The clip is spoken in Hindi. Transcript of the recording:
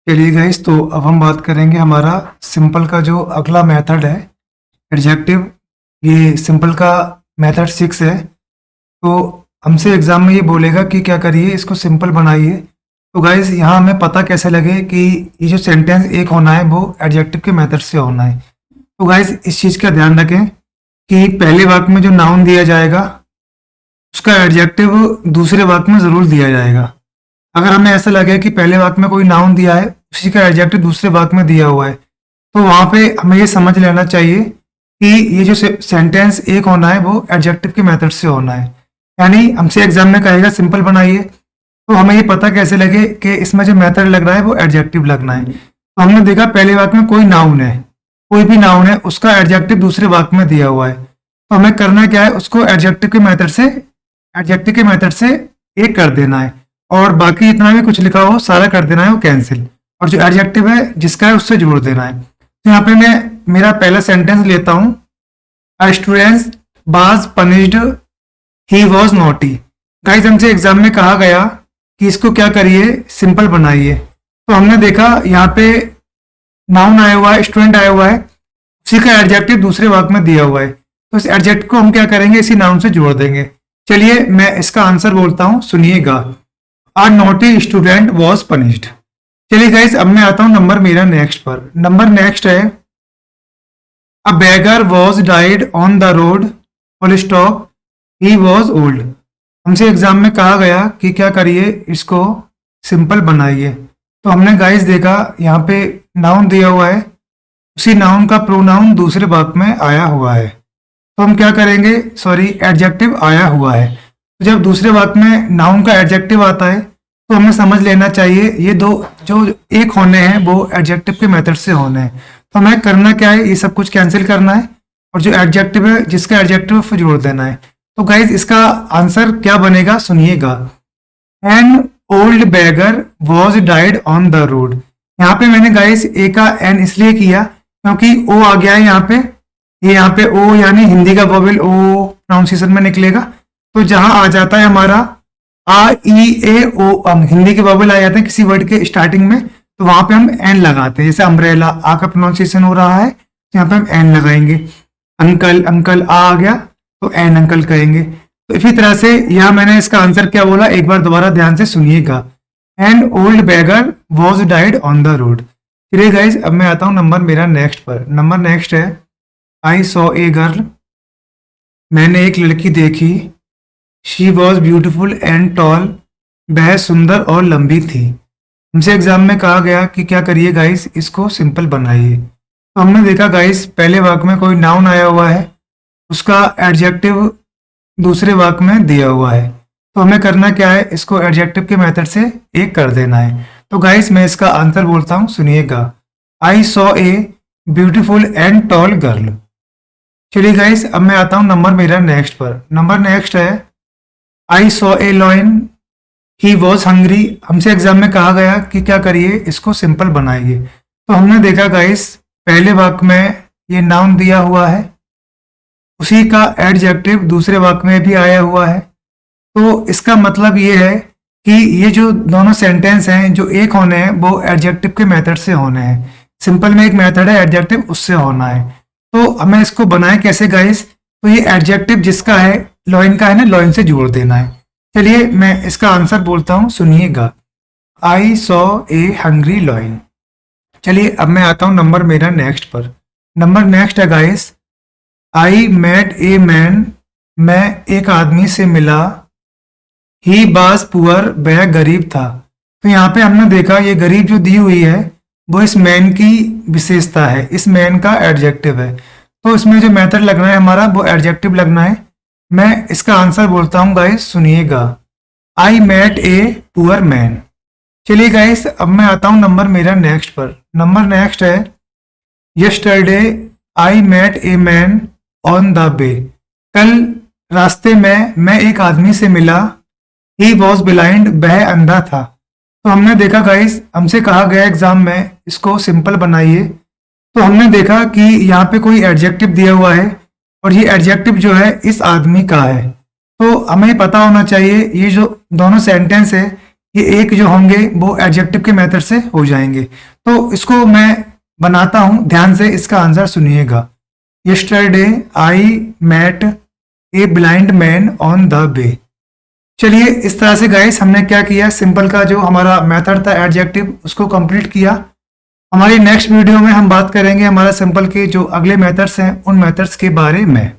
चलिए गाइस, तो अब हम बात करेंगे हमारा सिंपल का जो अगला मेथड है एडजेक्टिव। ये सिंपल का मेथड 6 है। तो हमसे एग्जाम में ये बोलेगा कि क्या करिए, इसको सिंपल बनाइए। तो गाइस, यहाँ हमें पता कैसे लगे कि ये जो सेंटेंस एक होना है वो एडजेक्टिव के मेथड से होना है। तो गाइस, इस चीज़ का ध्यान रखें कि पहले वाक्य में जो नाउन दिया जाएगा उसका एडजेक्टिव दूसरे वाक्य में ज़रूर दिया जाएगा। अगर हमें ऐसा लगे कि पहले वाक्य में कोई नाउन दिया है, उसी का एडजेक्टिव दूसरे वाक्य में दिया हुआ है, तो वहाँ पे हमें ये समझ लेना चाहिए कि ये जो सेंटेंस एक होना है वो एडजेक्टिव के मेथड से होना है। यानी हमसे एग्जाम में कहेगा सिंपल बनाइए, तो हमें ये पता कैसे लगे कि इसमें जो मेथड लग रहा है वो एडजेक्टिव लगना है। तो हमने देखा पहले वाक्य में कोई नाउन है, कोई भी नाउन है, उसका एडजेक्टिव दूसरे वाक्य में दिया हुआ है। तो हमें करना क्या है, उसको एडजेक्टिव के मेथड से एक कर देना है, और बाकी इतना भी कुछ लिखा हो सारा कर देना है वो कैंसिल, और जो एडजेक्टिव है जिसका है उससे जोड़ देना है। तो यहाँ पे मैं मेरा पहला सेंटेंस लेता हूँ, a student was punished, he was naughty. Guys, हमसे एग्जाम में कहा गया कि इसको क्या करिए, सिंपल बनाइए। तो हमने देखा यहाँ पे नाउन आया हुआ है, स्टूडेंट आया हुआ है, उसी का एडजेक्टिव दूसरे वाक्य में दिया हुआ है। तो इस एडजेक्टिव को हम क्या करेंगे, इसी नाउन से जोड़ देंगे। चलिए मैं इसका आंसर बोलता हूँ, सुनिएगा। A naughty student was punished। चलिए गाइस, अब मैं आता हूं नंबर मेरा नेक्स्ट पर। नंबर नेक्स्ट है, अ beggar was died on the road, full stop, he was old। हमसे एग्जाम में कहा गया कि क्या करिए, इसको सिंपल बनाइए। तो हमने गाइस देखा यहाँ पे नाउन दिया हुआ है, उसी नाउन का प्रोनाउन दूसरे वाक्य में आया हुआ है। तो हम क्या करेंगे, सॉरी, एडजेक्टिव आया हुआ है। तो जब दूसरे वाक्य में नाउन का एडजेक्टिव आता है तो हमें समझ लेना चाहिए ये दो जो एक होने हैं वो एडजेक्टिव के मेथड से होने हैं। तो हमें करना क्या है, ये सब कुछ कैंसिल करना है, और जो एडजेक्टिव है जिसका एडजेक्टिव है उसको जोड़ देना है। तो गाइज, इसका आंसर क्या बनेगा, सुनिएगा। An old beggar was died on the road. यहाँ पे मैंने गाइज ए का एन इसलिए किया क्योंकि ओ आ गया है यहाँ पे। ये यहाँ पे ओ यानी हिंदी का वोवेल ओ प्रोनाउंसिएशन में निकलेगा। तो जहां आ जाता है हमारा आ ई ए ओ अम, हिंदी के वोवेल आ जाते हैं किसी वर्ड के स्टार्टिंग में, तो वहां पे हम एन लगाते हैं। जैसे अम्ब्रेला, आ का प्रोनाउंसिएशन हो रहा है, तो यहाँ पे हम एन लगाएंगे। अंकल, अंकल आ गया तो एन अंकल कहेंगे। तो इसी तरह से यहाँ मैंने इसका आंसर क्या बोला, एक बार दोबारा ध्यान से सुनिएगा। An old beggar was died on the road. चलिए गाइज, अब मैं आता हूँ नंबर मेरा नेक्स्ट पर। नंबर नेक्स्ट है, आई सॉ ए गर्ल, मैंने एक लड़की देखी, she was beautiful and tall, वह सुंदर और लंबी थी। हमसे एग्जाम में कहा गया कि क्या करिए गाइस, इसको सिंपल बनाइए। तो हमने देखा गाइस पहले वाक्य में कोई नाउन आया हुआ है, उसका एडजेक्टिव दूसरे वाक्य में दिया हुआ है। तो हमें करना क्या है, इसको एडजेक्टिव के मेथड से एक कर देना है। तो गाइस, मैं इसका आंसर बोलता हूँ, सुनिएगा। I saw a beautiful and tall girl. चलिए गाइस, अब मैं आता हूँ नंबर मेरा नेक्स्ट पर। नंबर नेक्स्ट है, आई saw A lion, he was hungry. हमसे एग्जाम में कहा गया कि क्या करिए, इसको सिंपल बनाइए। तो हमने देखा गाइस पहले वाक्य में ये नाउन दिया हुआ है, उसी का एडजेक्टिव दूसरे वाक्य में भी आया हुआ है। तो इसका मतलब ये है कि ये जो दोनों सेंटेंस हैं जो एक होने हैं वो एडजेक्टिव के मेथड से होने हैं। सिंपल में एक मेथड है एडजेक्टिव, उससे होना है। तो हमें इसको बनाए कैसे गाइस, तो ये एडजेक्टिव जिसका है, लॉइन का है ना, लॉइन से जोड़ देना है। चलिए मैं इसका आंसर बोलता हूँ, सुनिएगा। I saw a hungry lion. चलिए अब मैं आता हूँ नंबर मेरा नेक्स्ट पर। नंबर नेक्स्ट है guys, I met a man, मैं एक आदमी से मिला, ही वाज पुअर, वह गरीब था। तो यहाँ पे हमने देखा ये गरीब जो दी हुई है वो इस मैन की विशेषता है, इस मैन का एडजेक्टिव है। तो इसमें जो मेथड लगना है हमारा वो एडजेक्टिव लगना है। मैं इसका आंसर बोलता हूँ गाइस, सुनिएगा। I met a poor man. चलिए गाइस, अब मैं आता हूँ नंबर मेरा नेक्स्ट पर। नंबर नेक्स्ट है, yesterday I met a man on the way. कल रास्ते में मैं एक आदमी से मिला, ही वॉज ब्लाइंड, वह अंधा था। तो हमने देखा गाइस हमसे कहा गया एग्जाम में इसको सिंपल बनाइए। तो हमने देखा कि यहाँ पे कोई एडजेक्टिव दिया हुआ है और ये एडजेक्टिव जो है इस आदमी का है। तो हमें पता होना चाहिए ये जो दोनों सेंटेंस है ये एक जो होंगे वो एडजेक्टिव के मेथड से हो जाएंगे। तो इसको मैं बनाता हूं, ध्यान से इसका आंसर सुनिएगा। Yesterday I met a blind man on the way. चलिए इस तरह से गाइस हमने क्या किया, सिंपल का जो हमारा मेथड था एडजेक्टिव उसको कंप्लीट किया। हमारी नेक्स्ट वीडियो में हम बात करेंगे हमारा सिंपल के जो अगले मेथड्स हैं उन मेथड्स के बारे में।